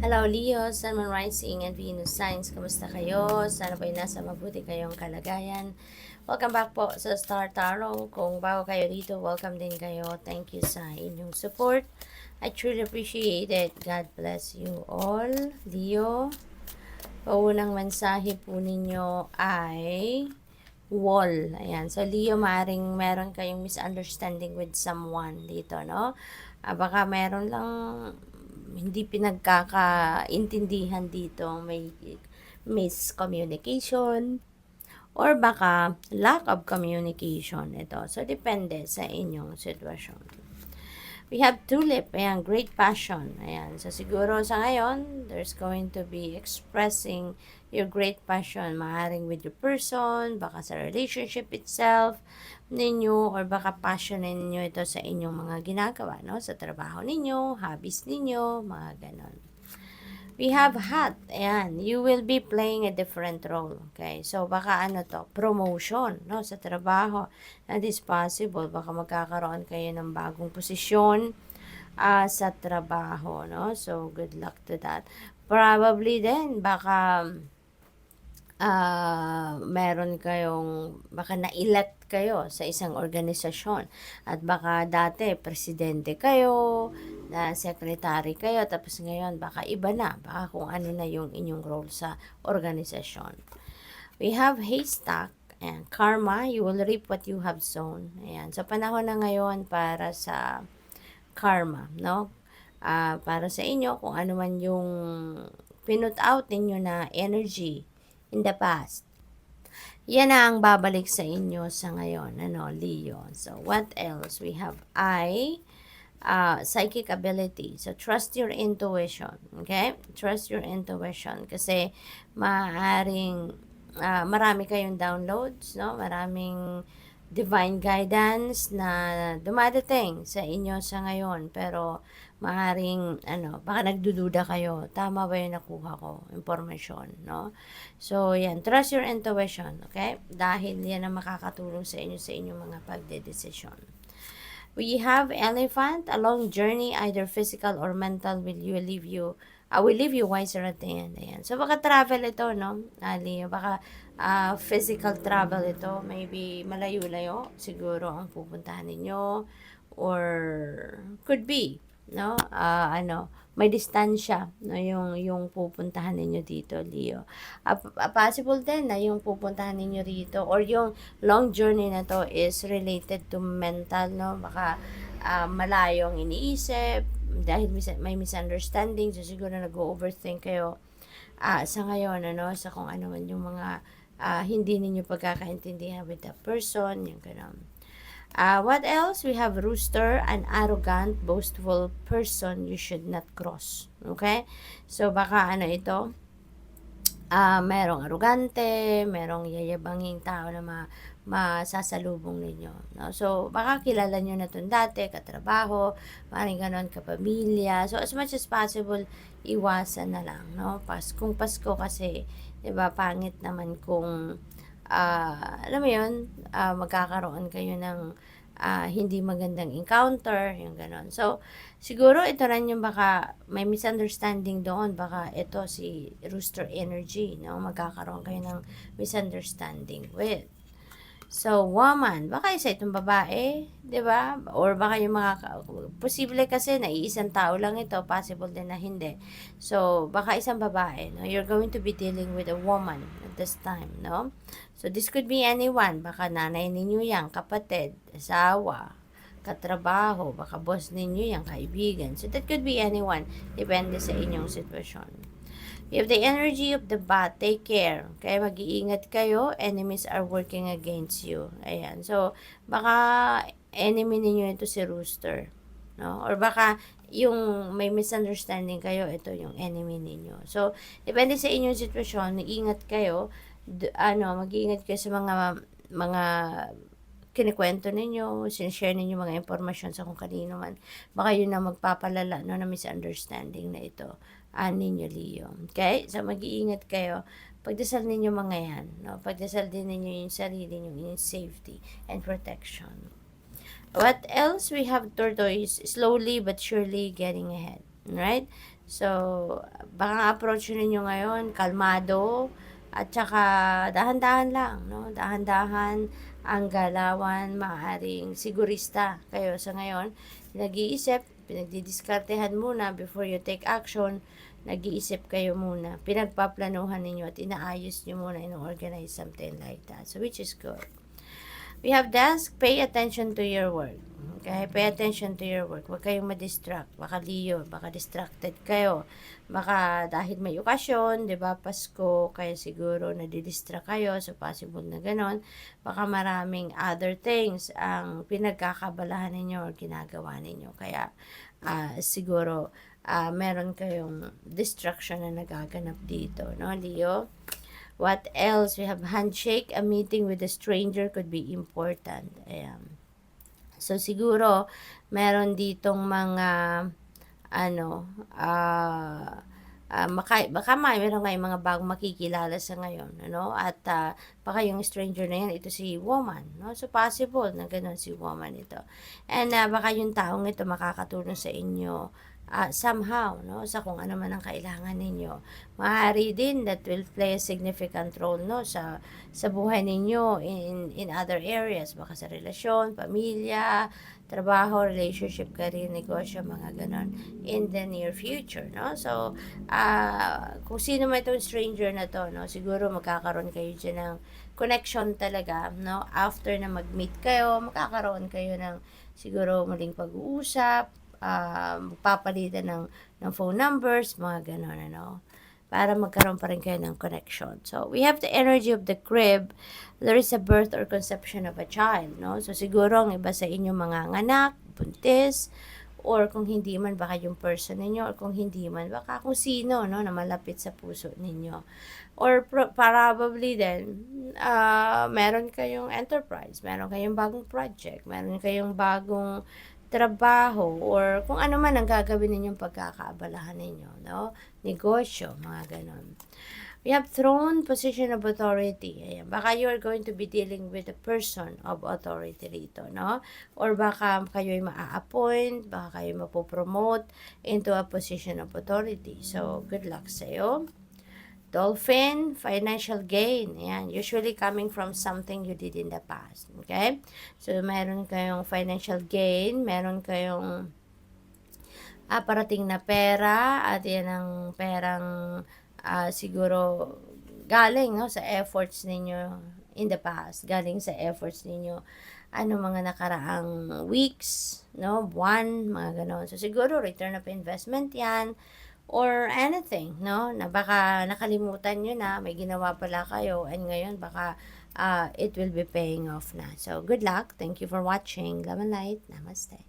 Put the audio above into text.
Hello Leo, Sun, Moon Rising, and Venus Signs. Kamusta kayo? Sana po'y nasa mabuti kayong kalagayan. Welcome back po sa Star Tarot. Kung bago kayo dito, welcome din kayo. Thank you sa inyong support. I truly appreciate it. God bless you all. Leo, paunang mensahe po ninyo ay wall. Ayan. So, Leo, maaaring meron kayong misunderstanding with someone dito, no? Baka meron lang hindi pinagkakaintindihan dito, may miscommunication, or baka lack of communication ito. So, depende sa inyong sitwasyon. We have tulip, ayan, great passion. Ayan, so siguro sa ngayon, there's going to be expressing your great passion, maaaring with your person, baka sa relationship itself ninyo, or baka passion ninyo ito sa inyong mga ginagawa, no? Sa trabaho ninyo, hobbies ninyo, mga ganon. We have hat. Ayan, you will be playing a different role. Okay, so baka ano to, promotion, no, sa trabaho. That is possible. Baka magkakaroon kayo ng bagong posisyon sa trabaho, no? So, good luck to that. Probably then, baka meron kayong, baka na-elect kayo sa isang organisasyon. At baka dati, presidente kayo, na secretary kayo, tapos ngayon, baka iba na. Baka kung ano na yung inyong role sa organisasyon. We have haystack. Ayan, karma, you will reap what you have sown. Ayan, so panahon na ngayon para sa karma, no? Para sa inyo, kung ano man yung pinut out ninyo na energy in the past, yan na ang babalik sa inyo sa ngayon, ano, Leo. So, what else? We have psychic ability. So, trust your intuition. Okay? Trust your intuition. Kasi, maaaring, marami kayong downloads, no? Maraming divine guidance na dumadating sa inyo sa ngayon. Pero, maaaring, baka nagdududa kayo. Tama ba yung nakuha ko? Impormasyon, no? So, yan. Trust your intuition, okay? Dahil yan ang makakatulong sa inyo sa inyong mga pagdedesisyon. We have elephant, a long journey, either physical or mental, will leave you wiser at the end. Ayan. So, baka travel ito, no? Leo, baka physical travel ito. Maybe malayo-layo siguro ang pupuntahan ninyo. Or could be, no? May distansya, no? Yung pupuntahan ninyo dito, Leo. Possible din na yung pupuntahan ninyo rito or yung long journey na to is related to mental, no? Baka malayong iniisip dahil may misunderstanding, so siguro nag-overthink kayo sa ngayon, ano, sa kung ano man yung mga hindi ninyo pagkakaintindihan with the person, yung ganun. What else? We have rooster, an arrogant, boastful person you should not cross. Okay? So, baka ano ito? Merong arrogante, merong yayabanging tao na masasalubong ninyo. No? So, baka kilala nyo na itong dati, katrabaho, maring ganon, kapamilya. So, as much as possible, iwasan na lang. No? Kung Pasko kasi, diba, pangit naman kung alam mo yun, magkakaroon kayo ng hindi magandang encounter, yung ganon. So, siguro ito rin yung baka may misunderstanding doon, baka ito si Rooster Energy, no? Magkakaroon kayo ng misunderstanding with. So, woman, baka isa itong babae, di ba? Or baka yung posible kasi na iisang tao lang ito, possible din na hindi. So, baka isang babae, no? You're going to be dealing with a woman at this time, no? So, this could be anyone. Baka nanay ninyo yan, kapatid, asawa, katrabaho, baka boss ninyo yan, kaibigan. So, that could be anyone. Depende sa inyong sitwasyon. You have the energy of the bat. Take care. Okay, mag-iingat kayo. Enemies are working against you. Ayan. So, baka enemy ninyo ito si Rooster. No? Or baka yung may misunderstanding kayo, ito yung enemy ninyo. So, depende sa inyong sitwasyon, iingat kayo. Mag-iingat kayo sa mga kinikwento ninyo, sinishare ninyo mga impormasyon sa kung kanino man. Baka yun na magpapalala, no, na misunderstanding na ito. Ninyo, Leo. Okay? So, mag-iingat kayo. Pagdasal ninyo mga yan. No? Pagdasal din ninyo yung sarili nyo in safety and protection. What else? We have tortoise, slowly but surely getting ahead. Right? So, baka approach ninyo ngayon kalmado at saka dahan-dahan lang, no? Dahan-dahan ang galawan, maaaring sigurista kayo sa ngayon. Nag-iisip, pinagdidiskartehan muna before you take action, nag-iisip kayo muna, pinagpaplanuhan ninyo at inaayos nyo muna, in-organize something like that. So, which is good. We have desk, pay attention to your work. Okay, pay attention to your work. Huwag kayong ma-distract. Baka liyo, baka distracted kayo. Baka dahil may okasyon, 'di ba, Pasko, kaya siguro nadidistract kayo, so possible na ganon. Baka maraming other things ang pinagkakabalahan ninyo or ginagawa ninyo. Kaya siguro meron kayong distraction na nagaganap dito, no, Leo? What else? We have handshake. A meeting with a stranger could be important. Ayan. So, siguro, meron ditong mga, ano, baka meron kayong mga bagong makikilala sa ngayon, ano? At baka yung stranger na yan, ito si woman, no? So, possible na ganun si woman ito. And baka yung taong ito makakatulong sa inyo somehow, no, sa kung ano man ang kailangan ninyo. Maaari din that will play a significant role, no, sa buhay ninyo in other areas, baka sa relasyon, pamilya, trabaho, relationship, career, negosyo, mga ganon, in the near future, no. So, kung sino man itong stranger na to, no, siguro magkakaroon kayo dyan ng connection talaga, no, after na mag-meet kayo, magkakaroon kayo ng siguro muling pag-uusap, magpapalitan ng phone numbers, mga gano'n, ano, para magkaroon pa rin kayo ng connection. So, we have the energy of the crib. There is a birth or conception of a child, no? So, siguro ang iba sa inyo mga anak, buntis, or kung hindi man baka yung person ninyo, or kung hindi man baka kung sino, no, na malapit sa puso ninyo. Or probably then, meron kayong enterprise, meron kayong bagong project, meron kayong bagong trabaho, or kung ano man ang gagawin ninyong pagkakaabalahan ninyo, no? Negosyo, mga ganon. We have throne, position of authority. Ayan. Baka you are going to be dealing with a person of authority rito, no? Or baka kayo'y maa-appoint, baka kayo mapopromote into a position of authority. So, good luck sa'yo. Dolphin, financial gain. Ayan, usually coming from something you did in the past. Okay? So, meron kayong financial gain, meron kayong parating na pera, at yan ang perang siguro galing, no, sa efforts ninyo in the past, galing sa efforts ninyo mga nakaraang weeks, no, buwan, mga ganon. So, siguro return of investment yan, or anything, no, na baka nakalimutan nyo na, may ginawa pala kayo, and ngayon baka it will be paying off na. So, good luck. Thank you for watching. Love and light. Namaste.